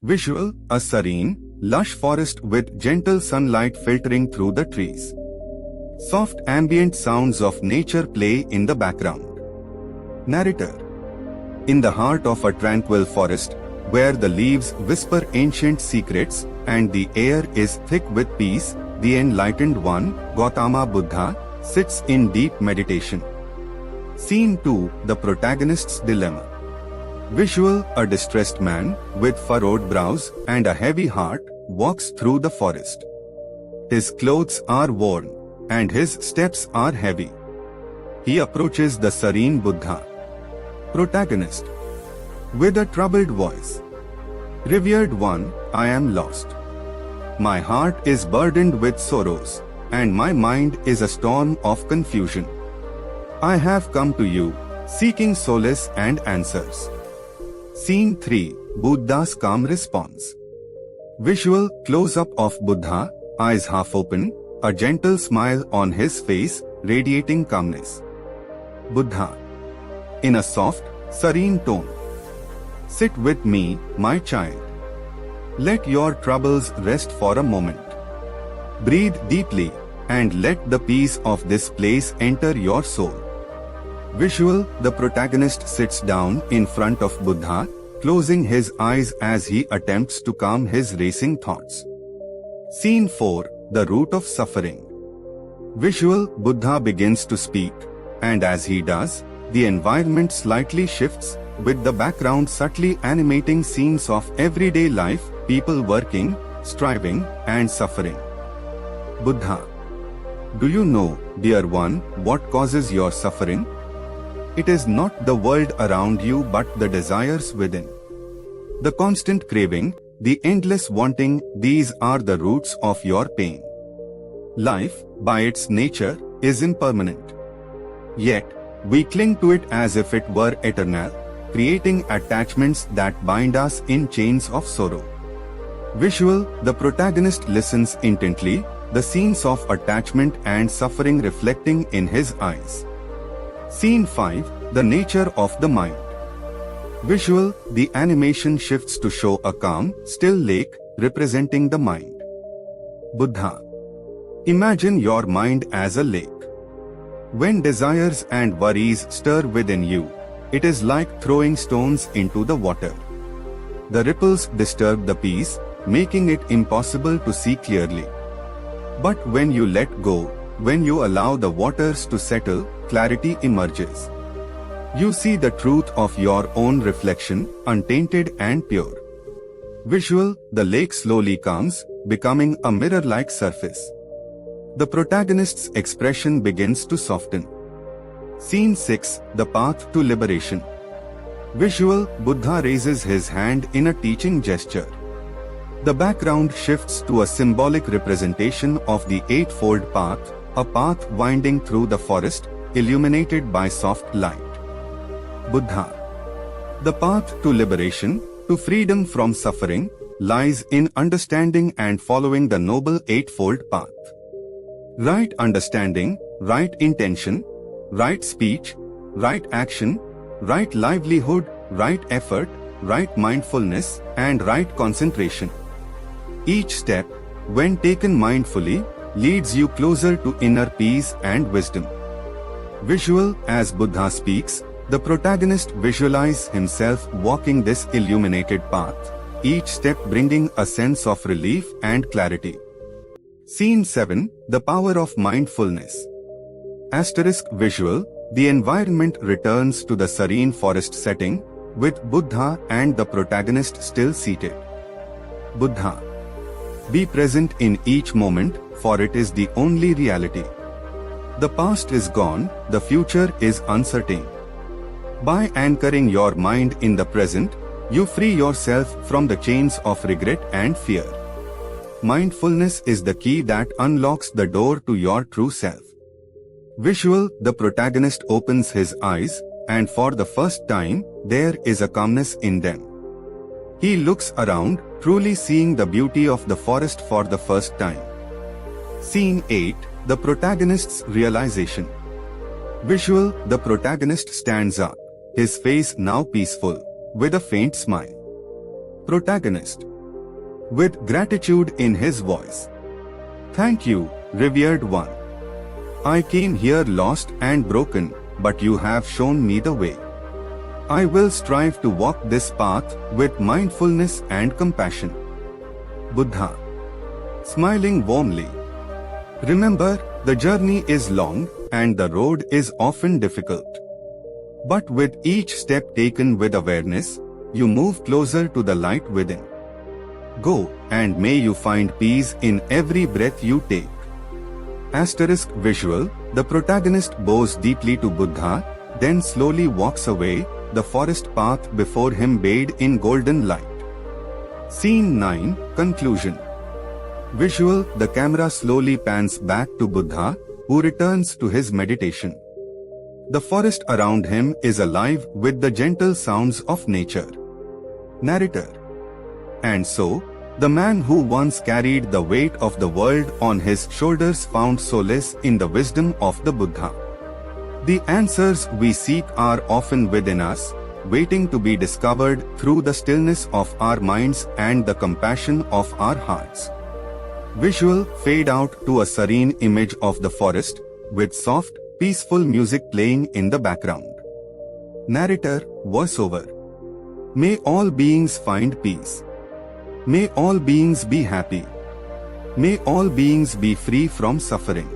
Visual, a serene, lush forest with gentle sunlight filtering through the trees. Soft ambient sounds of nature play in the background. Narrator. In the heart of a tranquil forest, where the leaves whisper ancient secrets and the air is thick with peace, the enlightened one, Gautama Buddha, sits in deep meditation. Scene 2, the protagonist's dilemma. Visual, a distressed man, with furrowed brows and a heavy heart, walks through the forest. His clothes are worn, and his steps are heavy. He approaches the serene Buddha. Protagonist. With a troubled voice. Revered one, I am lost. My heart is burdened with sorrows, and my mind is a storm of confusion. I have come to you, seeking solace and answers. Scene 3, Buddha's calm response. Visual, close-up of Buddha, eyes half open, a gentle smile on his face, radiating calmness. Buddha. In a soft, serene tone. Sit with me, my child. Let your troubles rest for a moment. Breathe deeply, and let the peace of this place enter your soul. Visual, the protagonist sits down in front of Buddha, closing his eyes as he attempts to calm his racing thoughts. Scene 4, the root of suffering. Visual, Buddha begins to speak, and as he does, the environment slightly shifts, with the background subtly animating scenes of everyday life, people working, striving, and suffering. Buddha. Do you know, dear one, what causes your suffering? It is not the world around you but the desires within. The constant craving, the endless wanting, these are the roots of your pain. Life, by its nature, is impermanent. Yet, we cling to it as if it were eternal, creating attachments that bind us in chains of sorrow. Visual, the protagonist listens intently, the scenes of attachment and suffering reflecting in his eyes. Scene 5, the nature of the mind. Visual, the animation shifts to show a calm, still lake, representing the mind. Buddha. Imagine your mind as a lake. When desires and worries stir within you, it is like throwing stones into the water. The ripples disturb the peace, making it impossible to see clearly. But when you let go, when you allow the waters to settle, clarity emerges. You see the truth of your own reflection, untainted and pure. Visual, the lake slowly calms, becoming a mirror-like surface. The protagonist's expression begins to soften. Scene 6, the path to liberation. Visual, Buddha raises his hand in a teaching gesture. The background shifts to a symbolic representation of the Eightfold Path, a path winding through the forest, illuminated by soft light. Buddha. The path to liberation, to freedom from suffering, lies in understanding and following the Noble Eightfold Path. Right understanding, right intention, right speech, right action, right livelihood, right effort, right mindfulness, and right concentration. Each step, when taken mindfully, leads you closer to inner peace and wisdom. Visual, as Buddha speaks, the protagonist visualizes himself walking this illuminated path, each step bringing a sense of relief and clarity. Scene 7, the power of mindfulness. Asterisk visual, the environment returns to the serene forest setting, with Buddha and the protagonist still seated. Buddha. Be present in each moment, for it is the only reality. The past is gone, the future is uncertain. By anchoring your mind in the present, you free yourself from the chains of regret and fear. Mindfulness is the key that unlocks the door to your true self. Visual, the protagonist opens his eyes, and for the first time, there is a calmness in them. He looks around, truly seeing the beauty of the forest for the first time. Scene 8, the protagonist's realization. Visual, the protagonist stands up, his face now peaceful, with a faint smile. Protagonist. with gratitude in his voice. Thank you, revered one. I came here lost and broken, but you have shown me the way. I will strive to walk this path with mindfulness and compassion. Buddha, smiling warmly. Remember, the journey is long and the road is often difficult. But with each step taken with awareness, you move closer to the light within. Go, and may you find peace in every breath you take. Asterisk visual, the protagonist bows deeply to Buddha, then slowly walks away, the forest path before him bathed in golden light. Scene 9, Conclusion. Visual, the camera slowly pans back to Buddha, who returns to his meditation. The forest around him is alive with the gentle sounds of nature. Narrator. And so, the man who once carried the weight of the world on his shoulders found solace in the wisdom of the Buddha. The answers we seek are often within us, waiting to be discovered through the stillness of our minds and the compassion of our hearts. Visual fade out to a serene image of the forest, with soft, peaceful music playing in the background. Narrator, voiceover. May all beings find peace. May all beings be happy. May all beings be free from suffering.